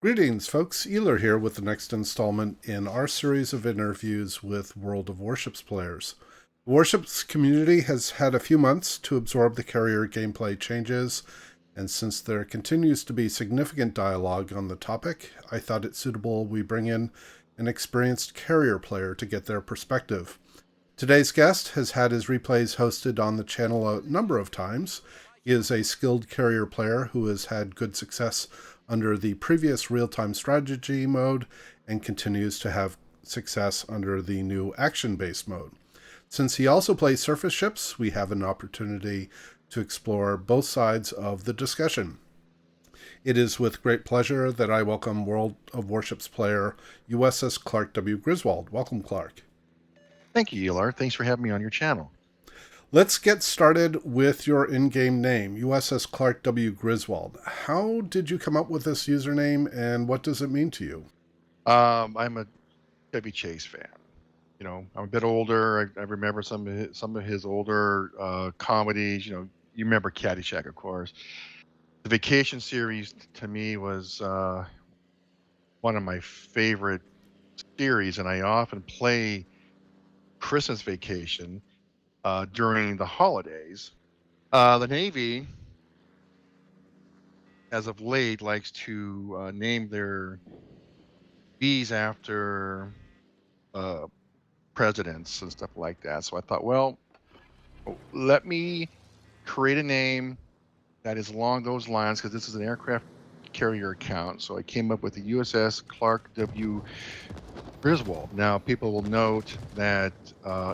Greetings, folks. Eler here with the next installment in our series of interviews with World of Warships players. The Warships community has had a few months to absorb the carrier gameplay changes, and since there continues to be significant dialogue on the topic, I thought it suitable we bring in an experienced carrier player to get their perspective. Today's guest has had his replays hosted on the channel a number of times. He is a skilled carrier player who has had good success under the previous real-time strategy mode and continues to have success under the new action-based mode. Since he also plays surface ships, we have an opportunity to explore both sides of the discussion. It is with great pleasure that I welcome World of Warships player USSClarkWGrizwold. Welcome, Clark. Thank you, Elar. Thanks for having me on your channel. Let's get started with your in-game name, USSClarkWGrizwold. How did you come up with this username, and what does it mean to you? I'm a Chevy Chase fan. You know, I'm a bit older. I remember some of his older comedies. You know, you remember Caddyshack, of course. The Vacation series to me was one of my favorite series, and I often play Christmas Vacation during the holidays. The Navy, as of late, likes to name their bees after uh, presidents and stuff like that. So I thought, well, let me create a name that is along those lines because this is an aircraft carrier account. So I came up with the USS Clark W. Griswold. Now, people will note that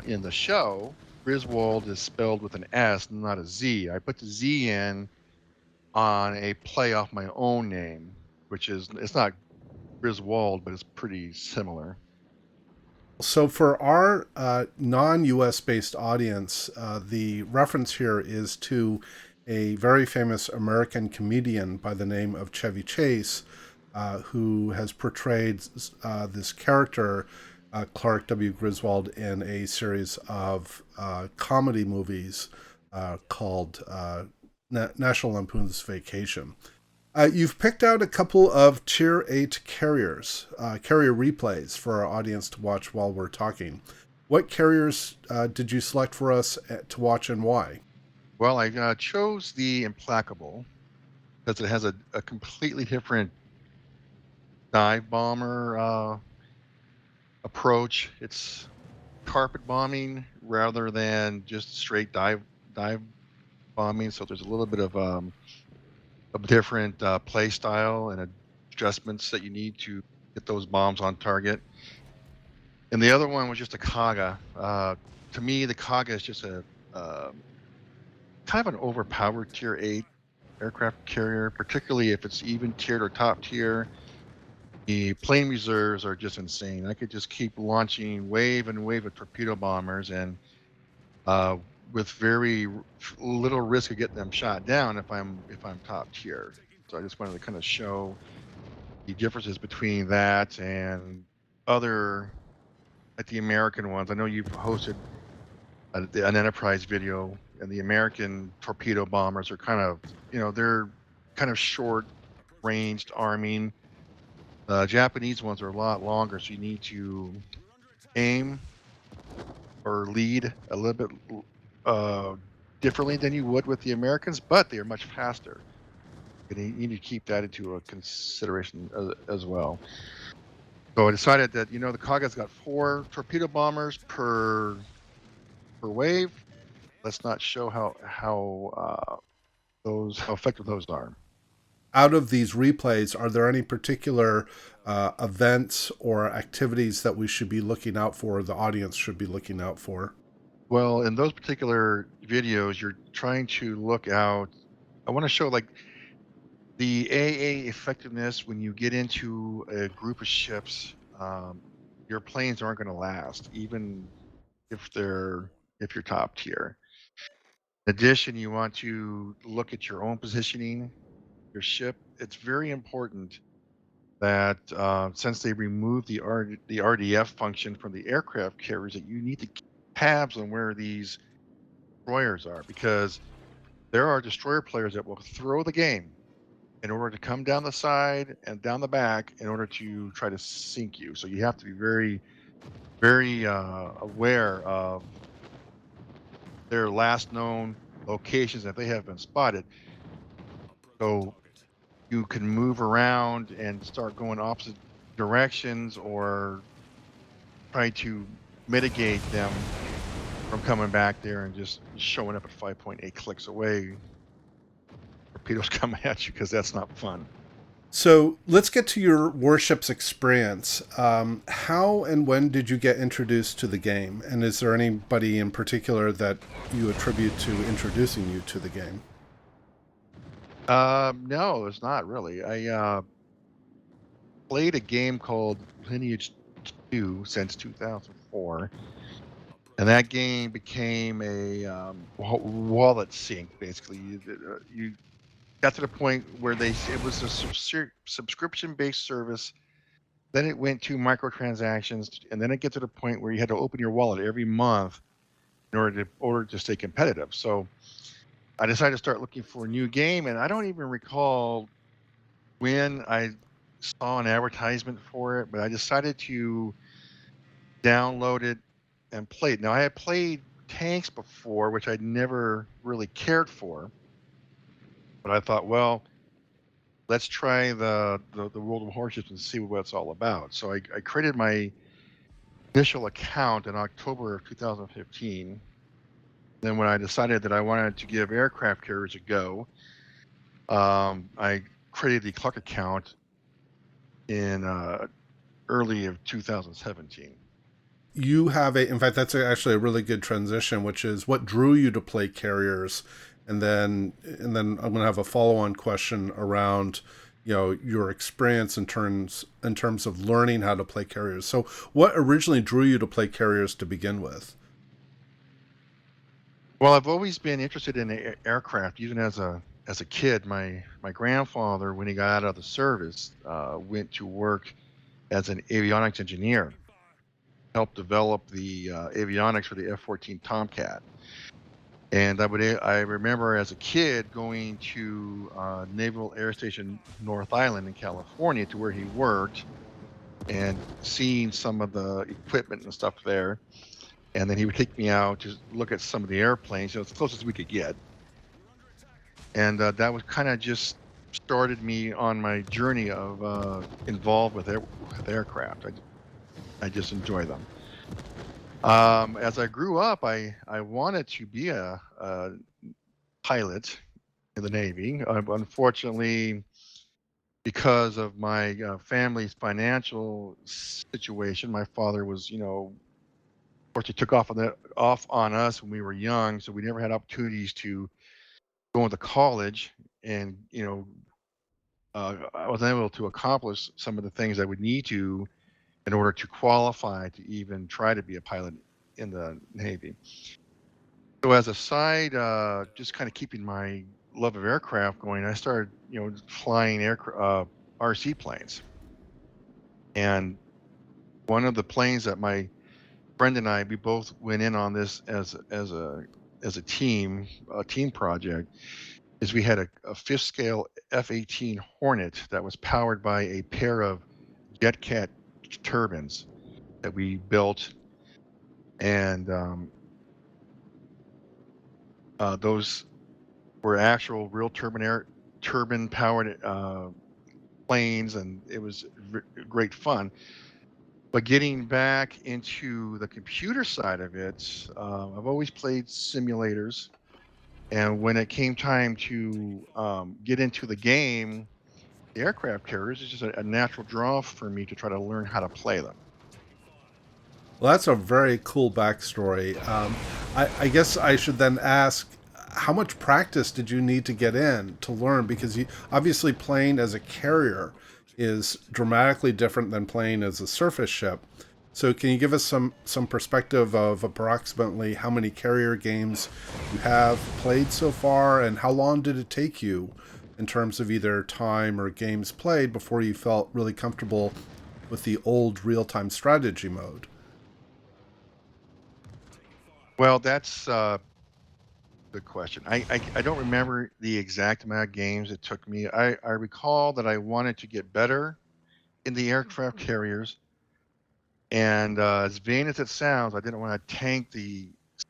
in the show, Griswold is spelled with an S, not a Z. I put the Z in on a play off my own name, which is, it's not Griswold, but it's pretty similar. So for our non-US based audience, the reference here is to a very famous American comedian by the name of Chevy Chase, who has portrayed this character, Clark W. Griswold, in a series of comedy movies called National Lampoon's Vacation. You've picked out a couple of Tier 8 carriers, carrier replays for our audience to watch while we're talking. What carriers did you select for us to watch and why? Well, I chose the Implacable because it has a completely different dive bomber approach. It's carpet bombing rather than just straight dive bombing. So there's a little bit of a different play style and adjustments that you need to get those bombs on target. And the other one was just a Kaga. To me, the Kaga is just a kind of an overpowered tier 8 aircraft carrier, particularly if it's even tiered or top tier. The plane reserves are just insane. I could just keep launching wave and wave of torpedo bombers, and uh, with very little risk of getting them shot down if I'm top tier. So I just wanted to kind of show the differences between that and other, like the American ones. I know you've hosted an enterprise video, and the American torpedo bombers are kind of, they're kind of short ranged arming. Japanese ones are a lot longer, so you need to aim or lead a little bit uh, differently than you would with the Americans, but they are much faster. And you need to keep that into a consideration as well. So I decided that the Kaga's got 4 torpedo bombers per wave. Let's not show how effective those are. Out of these replays, are there any particular events or activities that we should be looking out for, the audience should be looking out for? Well, in those particular videos, you're trying to look out. I want to show like the AA effectiveness when you get into a group of ships. Your planes aren't going to last, even if you're top tier. In addition, you want to look at your own positioning, your ship. It's very important that since they removed the RDF function from the aircraft carriers, that you need to keep tabs on where these destroyers are, because there are destroyer players that will throw the game in order to come down the side and down the back in order to try to sink you. So you have to be very, very aware of their last known locations that they have been spotted. So you can move around and start going opposite directions or try to mitigate them from coming back there and just showing up at 5.8 clicks away. Torpedoes coming at you because that's not fun. So let's get to your Warships experience. How and when did you get introduced to the game? And is there anybody in particular that you attribute to introducing you to the game? No, it's not really. I played a game called Lineage 2 since 2004, and that game became a wallet sink. Basically, you got to the point where it was a subscription-based service. Then it went to microtransactions, and then it get to the point where you had to open your wallet every month in order to stay competitive. So I decided to start looking for a new game, and I don't even recall when I saw an advertisement for it, but I decided to download it and play it. Now I had played tanks before, which I'd never really cared for, but I thought, well, let's try the World of Warships and see what it's all about. So I created my initial account in October of 2015. Then when I decided that I wanted to give aircraft carriers a go, I created the Clark account in early of 2017. You have in fact, that's actually a really good transition, which is what drew you to play carriers. And then I'm going to have a follow-on question around, your experience in terms of learning how to play carriers. So what originally drew you to play carriers to begin with? Well, I've always been interested in aircraft, even as a kid. My grandfather, when he got out of the service, went to work as an avionics engineer, helped develop the avionics for the F-14 Tomcat. And I remember as a kid going to Naval Air Station North Island in California to where he worked and seeing some of the equipment and stuff there. And then he would take me out to look at some of the airplanes, as close as we could get. And that was kind of just started me on my journey of involved with aircraft. I just enjoy them. As I grew up, I wanted to be a pilot in the Navy. Unfortunately, because of my family's financial situation, my father was, of course, he took off on us when we were young, so we never had opportunities to go into college, and I was able to accomplish some of the things I would need to in order to qualify to even try to be a pilot in the Navy. So as a side, just kind of keeping my love of aircraft going, I started, flying RC planes. And one of the planes that my friend and we both went in on this as a team project, is we had a fifth scale F-18 Hornet that was powered by a pair of JetCat turbines that we built, and those were actual real turbine powered planes, and it was great fun. But getting back into the computer side of it, I've always played simulators, and when it came time to get into the game, the aircraft carriers is just a natural draw for me to try to learn how to play them. Well, that's a very cool backstory. I guess I should then ask, how much practice did you need to get in to learn? Because you obviously playing as a carrier is dramatically different than playing as a surface ship. So can you give us some perspective of approximately how many carrier games you have played so far, and how long did it take you in terms of either time or games played before you felt really comfortable with the old real-time strategy mode? Well, that's Good question. I don't remember the exact amount of games it took me. I recall that I wanted to get better in the aircraft carriers, and as vain as it sounds, I didn't want to tank the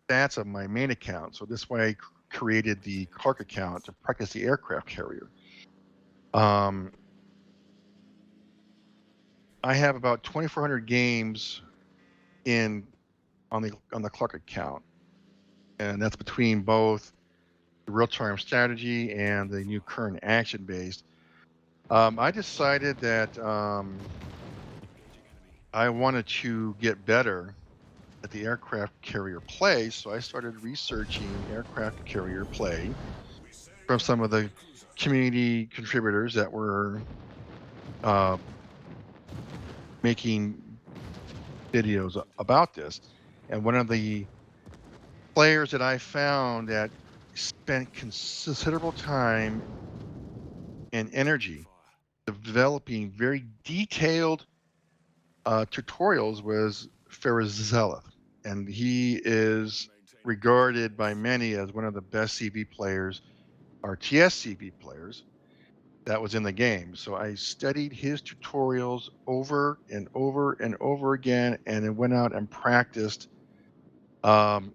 stats of my main account. So this way, I created the Clark account to practice the aircraft carrier. Um, I have about 2,400 games in on the Clark account, and that's between both the real-time strategy and the new current action-based. I decided that I wanted to get better at the aircraft carrier play, so I started researching aircraft carrier play from some of the community contributors that were uh, making videos about this. And one of the players that I found that spent considerable time and energy developing very detailed tutorials was Farazzelith, and he is regarded by many as one of the best CV players, RTS CV players that was in the game. So I studied his tutorials over and over and over again, and then went out and practiced, um,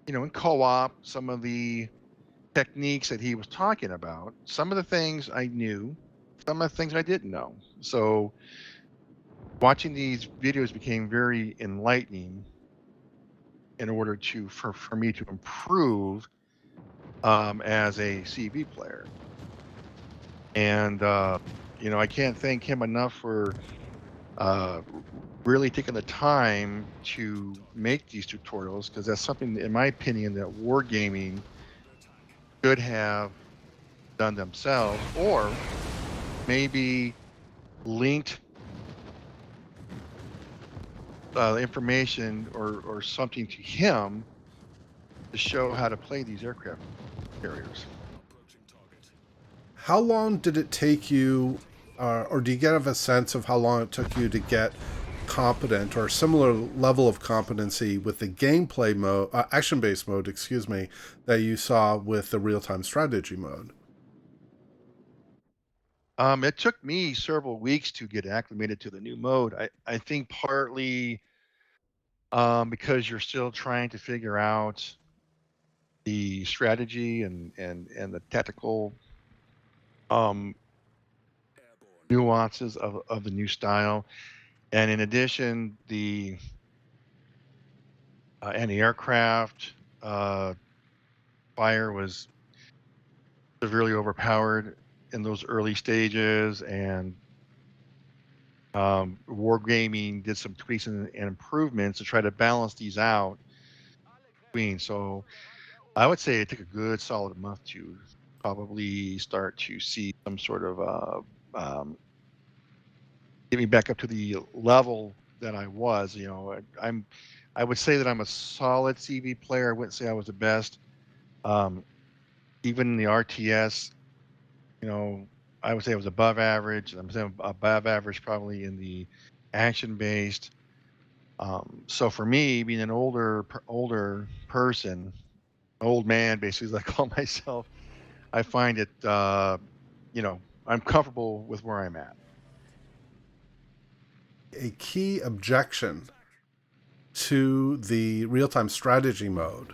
in co-op, some of the techniques that he was talking about. Some of the things I knew, some of the things I didn't know. So watching these videos became very enlightening in order for me to improve as a CV player. And I can't thank him enough for uh, really taking the time to make these tutorials, because that's something, in my opinion, that wargaming should have done themselves, or maybe linked information or something to him to show how to play these aircraft carriers. How long did it take you, or do you get a sense of how long it took you to get competent or similar level of competency with the gameplay mode, action-based mode, excuse me, that you saw with the real-time strategy mode? It took me several weeks to get acclimated to the new mode. I think partly because you're still trying to figure out the strategy and the tactical um, nuances of the new style. And in addition, the anti-aircraft fire was severely overpowered in those early stages, and Wargaming did some tweaks and improvements to try to balance these out between. So I would say it took a good solid month to probably start to see some sort of get me back up to the level that I was. I would say that I'm a solid CV player. I wouldn't say I was the best. Um, Even in the RTS, I would say I was above average. I'm saying above average probably in the action based. So for me, being an older person, old man, basically, as I call myself, I find it, I'm comfortable with where I'm at. A key objection to the real-time strategy mode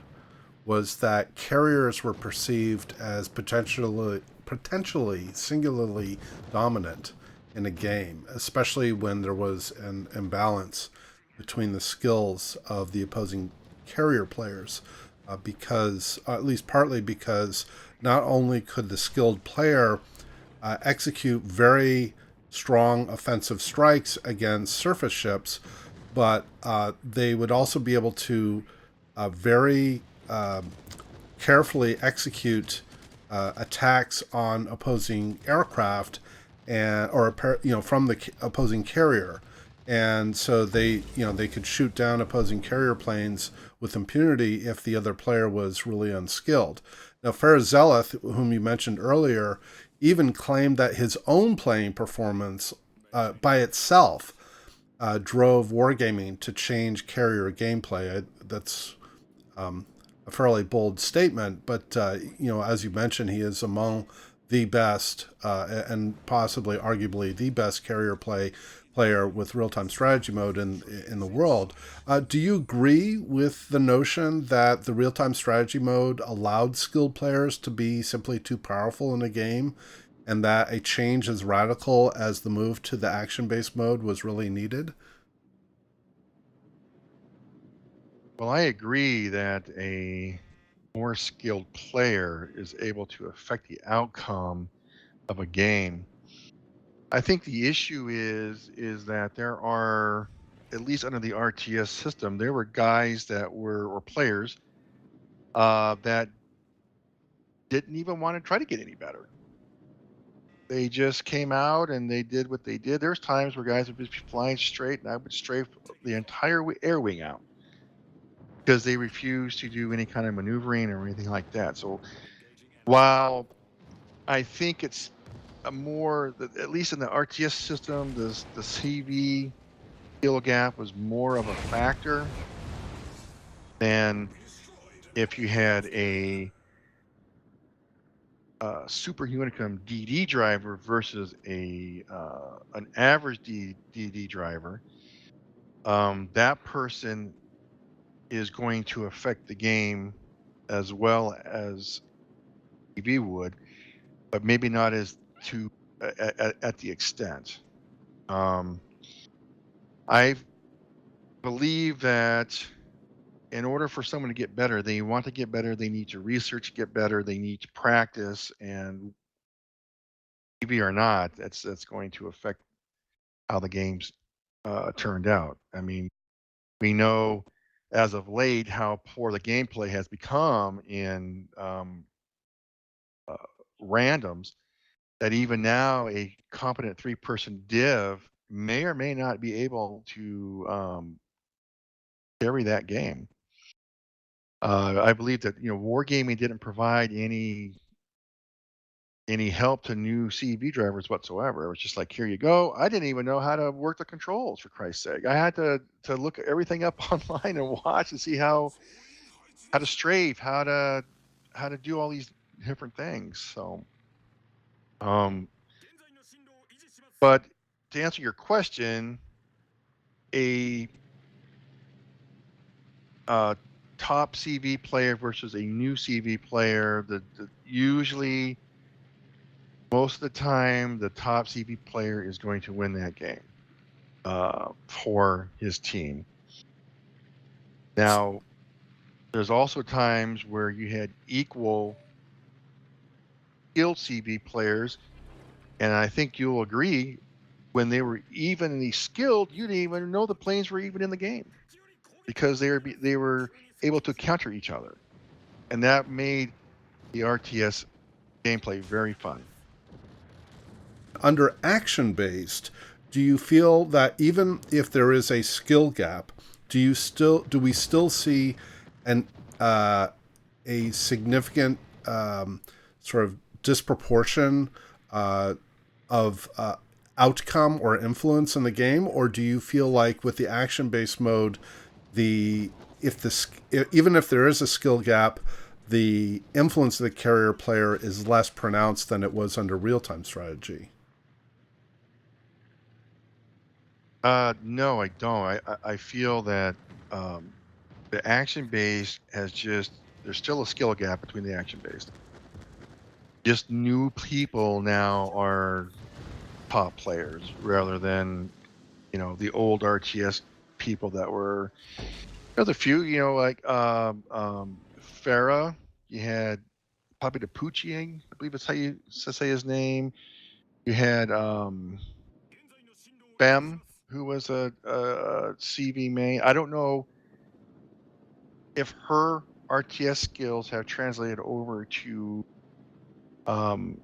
was that carriers were perceived as potentially singularly dominant in a game, especially when there was an imbalance between the skills of the opposing carrier players. Because, at least partly because, not only could the skilled player execute very strong offensive strikes against surface ships, but they would also be able to very carefully execute attacks on opposing aircraft and or from the opposing carrier, and so they could shoot down opposing carrier planes with impunity if the other player was really unskilled. Now, Farazzelith, whom you mentioned earlier, even claimed that his own playing performance by itself drove wargaming to change carrier gameplay. That's a fairly bold statement, but as you mentioned, he is among the best and possibly, arguably, the best player with real time strategy mode in the world. Do you agree with the notion that the real time strategy mode allowed skilled players to be simply too powerful in a game, and that a change as radical as the move to the action based mode was really needed? Well, I agree that a more skilled player is able to affect the outcome of a game. I think the issue is that there are, at least under the RTS system, there were guys that were or players that didn't even want to try to get any better. They just came out and they did what they did. There's times where guys would be flying straight, and I would strafe the entire air wing out because they refused to do any kind of maneuvering or anything like that. So while I think it's a more, at least in the RTS system, the CV skill gap was more of a factor than if you had a Super Unicum DD driver versus a an average DD driver. That person is going to affect the game as well as TV would, but maybe not as to at the extent. Um, I believe that in order for someone to get better, they want to get better, they need to research, get better, they need to practice, and TV or not, that's going to affect how the games turned out. I mean, we know as of late how poor the gameplay has become in uh, randoms, that even now a competent three-person div may or may not be able to carry that game. I believe that wargaming didn't provide any help to new CV drivers whatsoever. It was just like, here you go. I didn't even know how to work the controls, for Christ's sake. I had to look everything up online and watch and see how to strafe, how to do all these different things. So, um, but to answer your question, a uh, top CV player versus a new CV player, the usually most of the time the top CV player is going to win that game for his team. Now, there's also times where you had equal skilled CV players, and I think you'll agree when they were evenly skilled, you didn't even know the planes were even in the game because they were able to counter each other, and that made the RTS gameplay very fun. Under action based, do you feel that even if there is a skill gap, do we still see an a significant sort of disproportion uh, of outcome or influence in the game, or do you feel like with the action based mode, the if even if there is a skill gap, the influence of the carrier player is less pronounced than it was under real time strategy? No, I don't. I feel that the action based has just there's still a skill gap between the action based. Just new people now are top players rather than the old RTS people that were. There's a few, like Farah. You had Papi de Pucci, I believe that's how you say his name. You had Bem, who was a CV main. I don't know if her RTS skills have translated over to um,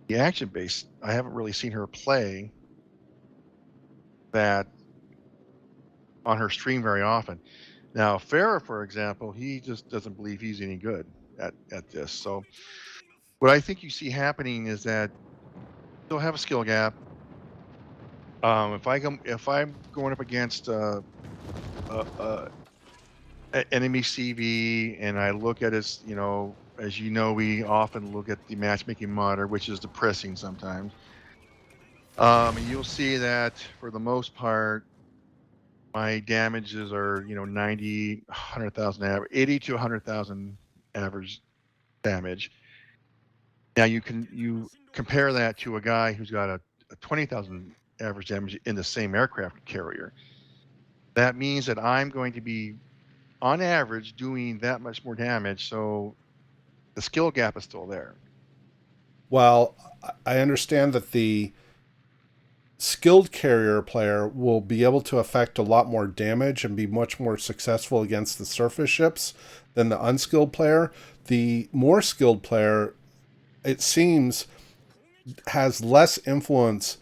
the action base. I haven't really seen her play that on her stream very often. Now, Farah, for example, he just doesn't believe he's any good at this. So, what I think you see happening is that you'll have a skill gap. If I'm going up against a enemy CV, and I look at his, as you know, we often look at the matchmaking monitor, which is depressing sometimes. You'll see that for the most part, my damages are, 90, 100,000 average, 80 to 100,000 average damage. Now you compare that to a guy who's got a 20,000 average damage in the same aircraft carrier. That means that I'm going to be, on average, doing that much more damage. So the skill gap is still there. Well, I understand that the skilled carrier player will be able to affect a lot more damage and be much more successful against the surface ships than the unskilled player. The more skilled player, it seems, has less influence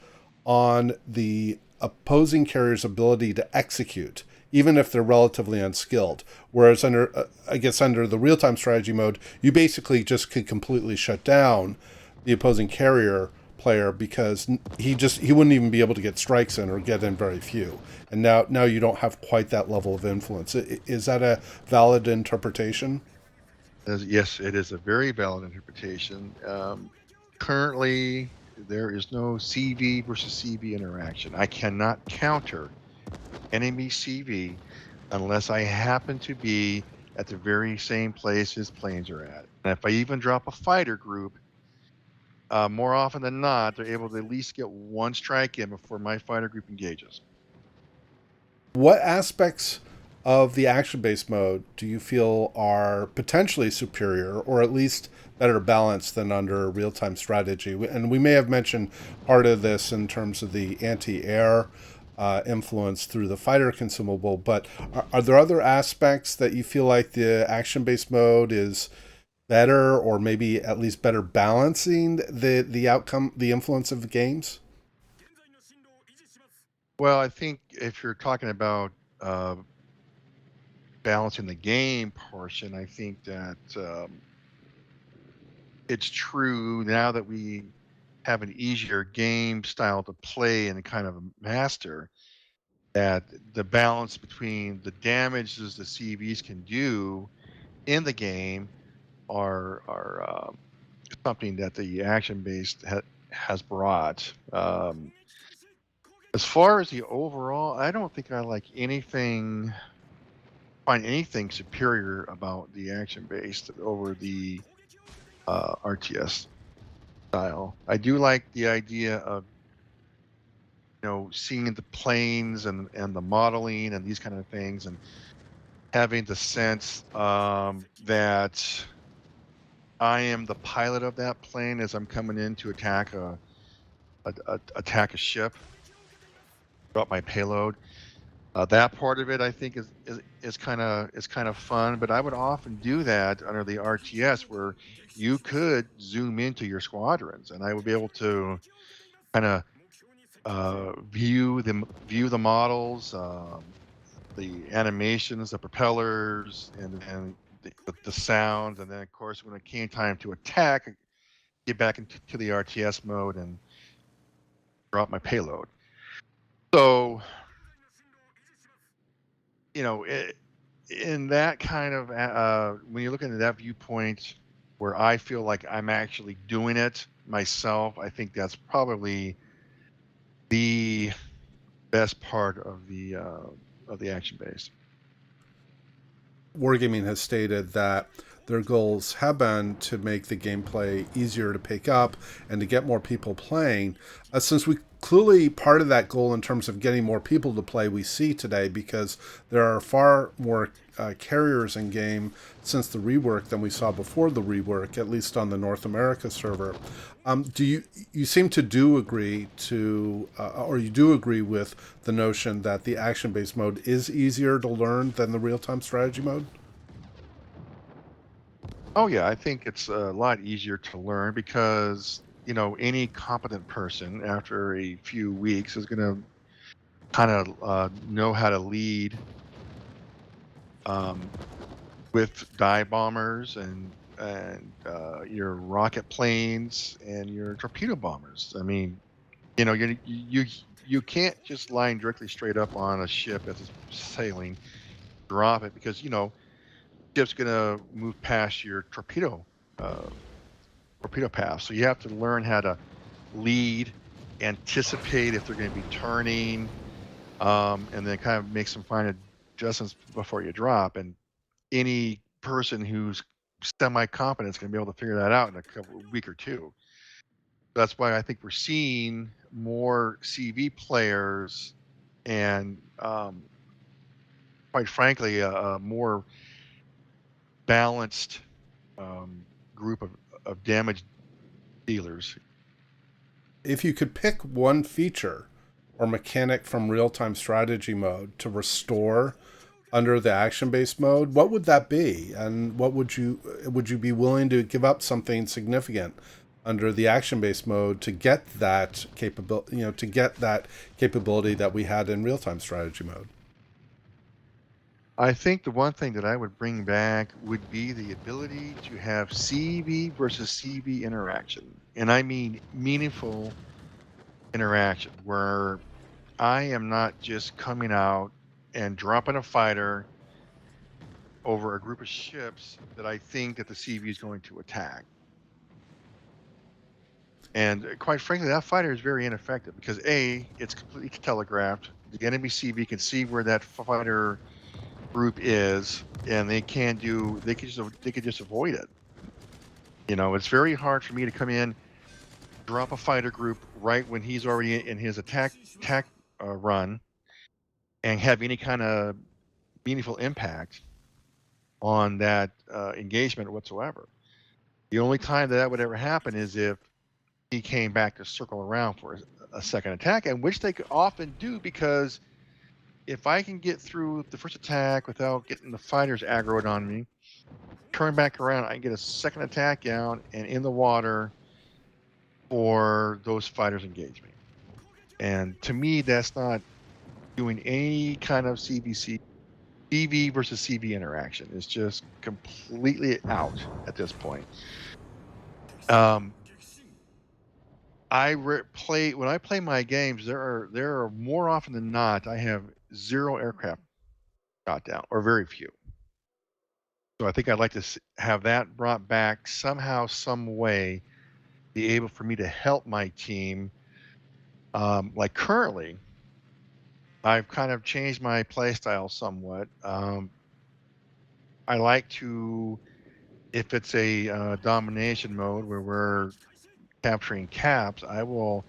on the opposing carrier's ability to execute, even if they're relatively unskilled. Whereas I guess under the real time strategy mode, you basically just could completely shut down the opposing carrier player because he wouldn't even be able to get strikes in or get in very few. And now you don't have quite that level of influence. Is that a valid interpretation? Yes, it is a very valid interpretation. Currently, there is no CV versus CV interaction. I cannot counter enemy CV unless I happen to be at the very same place his planes are at. And if I even drop a fighter group, more often than not, they're able to at least get one strike in before my fighter group engages. What aspects of the action based mode do you feel are potentially superior or at least better balanced than under real time strategy? And we may have mentioned part of this in terms of the anti air influence through the fighter consumable, but are there other aspects that you feel like the action based mode is better or maybe at least better balancing the outcome, the influence of the games? Well, I think if you're talking about uh, balancing the game portion, I think that it's true now that we have an easier game style to play and kind of master, that the balance between the damages the CVs can do in the game are something that the action based has brought. As far as the overall, I don't think I find anything superior about the action based over the RTS style. I do like the idea of seeing the planes and the modeling and these kind of things, and having the sense that I am the pilot of that plane as I'm coming in to attack a ship, drop my payload. That part of it, I think, is kind of fun. But I would often do that under the RTS, where you could zoom into your squadrons, and I would be able to kind of view the models, the animations, the propellers, and the sounds, and then of course when it came time to attack, get back into the RTS mode and drop my payload. So in that kind of when you're looking at that viewpoint, where I feel like I'm actually doing it myself, I think that's probably the best part of the action base. Wargaming has stated that their goals have been to make the gameplay easier to pick up and to get more people playing. Since we clearly part of that goal in terms of getting more people to play, we see today because there are far more carriers in game since the rework than we saw before the rework, at least on the North America server. Do you seem to do agree to, or you do agree with the notion that the action based mode is easier to learn than the real time strategy mode? Oh yeah, I think it's a lot easier to learn because any competent person after a few weeks is going to kind of know how to lead um, with dive bombers and your rocket planes and your torpedo bombers. I mean, you can't just line directly straight up on a ship as it's sailing. drop it because ship's gonna move past your uh, torpedo path. So you have to learn how to lead, anticipate if they're going to be turning, and then kind of make some fine adjustments before you drop. And any person who's semi-competent is going to be able to figure that out in a week or two. That's why I think we're seeing more CV players and, quite frankly, a more balanced group of damage dealers. If you could pick one feature or mechanic from real-time strategy mode to restore under the action-based mode, what would that be? And what would you be willing to give up something significant under the action-based mode to get that capability, to get that capability that we had in real-time strategy mode? I think the one thing that I would bring back would be the ability to have CV versus CV interaction. And I mean meaningful interaction where I am not just coming out and dropping a fighter over a group of ships that I think that the CV is going to attack. And quite frankly, that fighter is very ineffective because A, it's completely telegraphed. The enemy CV can see where that fighter group is, and they could just avoid it. It's very hard for me to come in, drop a fighter group right when he's already in his attack run, and have any kind of meaningful impact on that engagement whatsoever. The only time that would ever happen is if he came back to circle around for a second attack, and which they could often do because if I can get through the first attack without getting the fighters aggroed on me, turn back around, I can get a second attack out and in the water for those fighters engage me. And to me, that's not doing any kind of CV versus CV interaction. It's just completely out at this point. When I play my games, there are more often than not I have 0 aircraft shot down or very few. So I think I'd like to have that brought back somehow, some way, be able for me to help my team. Like currently, I've kind of changed my play style somewhat. I like to, if it's a domination mode where we're capturing caps, I will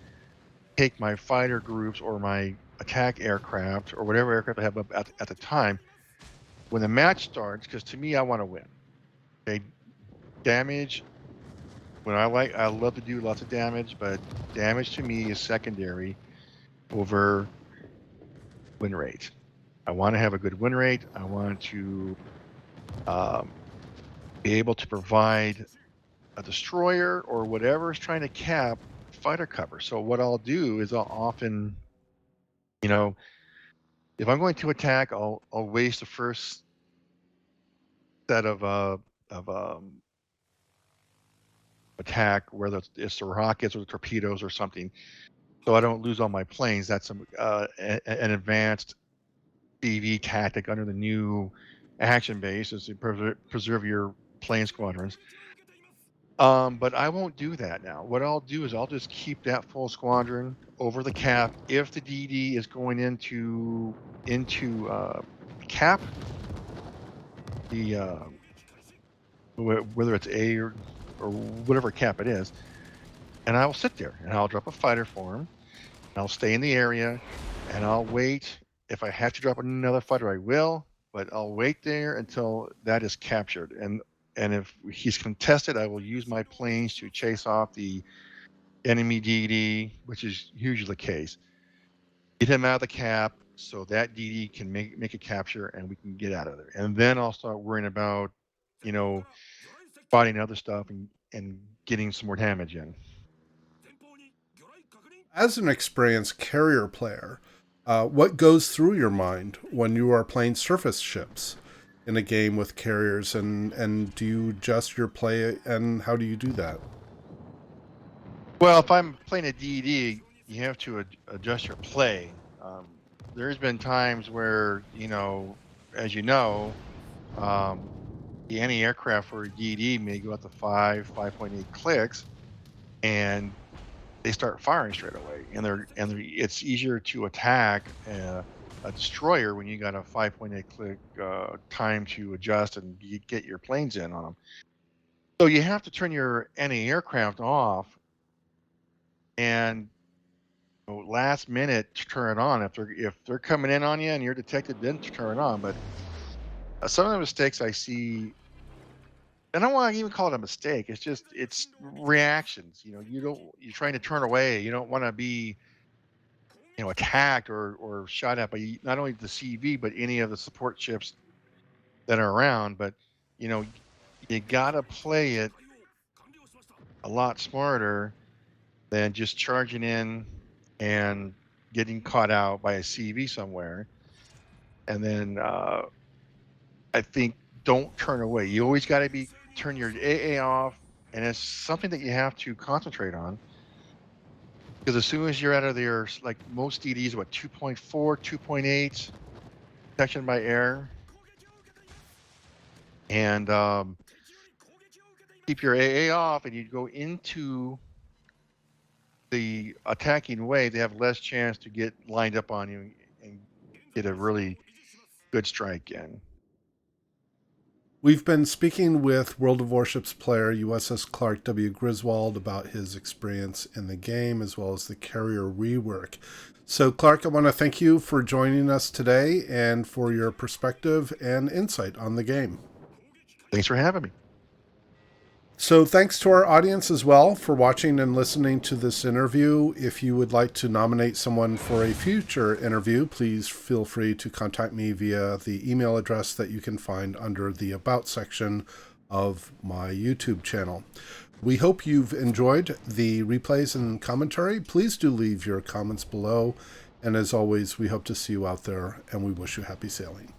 take my fighter groups or my attack aircraft or whatever aircraft I have up at the time when the match starts, because to me, I want to win. Okay, damage. I love to do lots of damage, but damage to me is secondary over win rate. I want to have a good win rate. I want to um, be able to provide a destroyer or whatever is trying to cap fighter cover. So what I'll do is I'll often, you know, if I'm going to attack, I'll waste the first set of attack, whether it's the rockets or the torpedoes or something, so I don't lose all my planes. That's an advanced CV tactic under the new action base is to preserve your plane squadrons. But I won't do that now. What I'll do is I'll just keep that full squadron over the cap if the DD is going into cap the whether it's A or whatever cap it is, and I will sit there and I'll drop a fighter for him. And I'll stay in the area and I'll wait. If I have to drop another fighter, I will, but I'll wait there until that is captured. And if he's contested, I will use my planes to chase off the enemy DD, which is usually the case. Get him out of the cap so that DD can make a capture and we can get out of there. And then I'll start worrying about, you know, fighting other stuff and getting some more damage in. As an experienced carrier player, what goes through your mind when you are playing surface ships in a game with carriers, and do you adjust your play, and how do you do that? Well, if I'm playing a DD, you have to adjust your play. There's been times where, as you know, um, the anti-aircraft for DD may go up to 5.8 clicks, and they start firing straight away. It's easier to attack a destroyer when you got a 5.8 click time to adjust and get your planes in on them. So you have to turn your anti-aircraft off and last minute to turn it on. If they're coming in on you and you're detected, then to turn it on. But some of the mistakes I see, I don't want to even call it a mistake. It's reactions. You're trying to turn away. You don't want to be attacked or shot at by not only the CV but any of the support ships that are around. But you know you gotta play it a lot smarter than just charging in and getting caught out by a CV somewhere. And then I think don't turn away. You always got to be turn your AA off, and it's something that you have to concentrate on. Because as soon as you're out of there, like most DDs, what 2.4, 2.8 protection by air, and keep your AA off, and you go into the attacking way, they have less chance to get lined up on you and get a really good strike in. We've been speaking with World of Warships player USSClarkWGrizwold about his experience in the game as well as the carrier rework. So, Clark, I want to thank you for joining us today and for your perspective and insight on the game. Thanks for having me. So thanks to our audience as well for watching and listening to this interview. If you would like to nominate someone for a future interview, please feel free to contact me via the email address that you can find under the About section of my YouTube channel. We hope you've enjoyed the replays and commentary. Please do leave your comments below. And as always, we hope to see you out there, and we wish you happy sailing.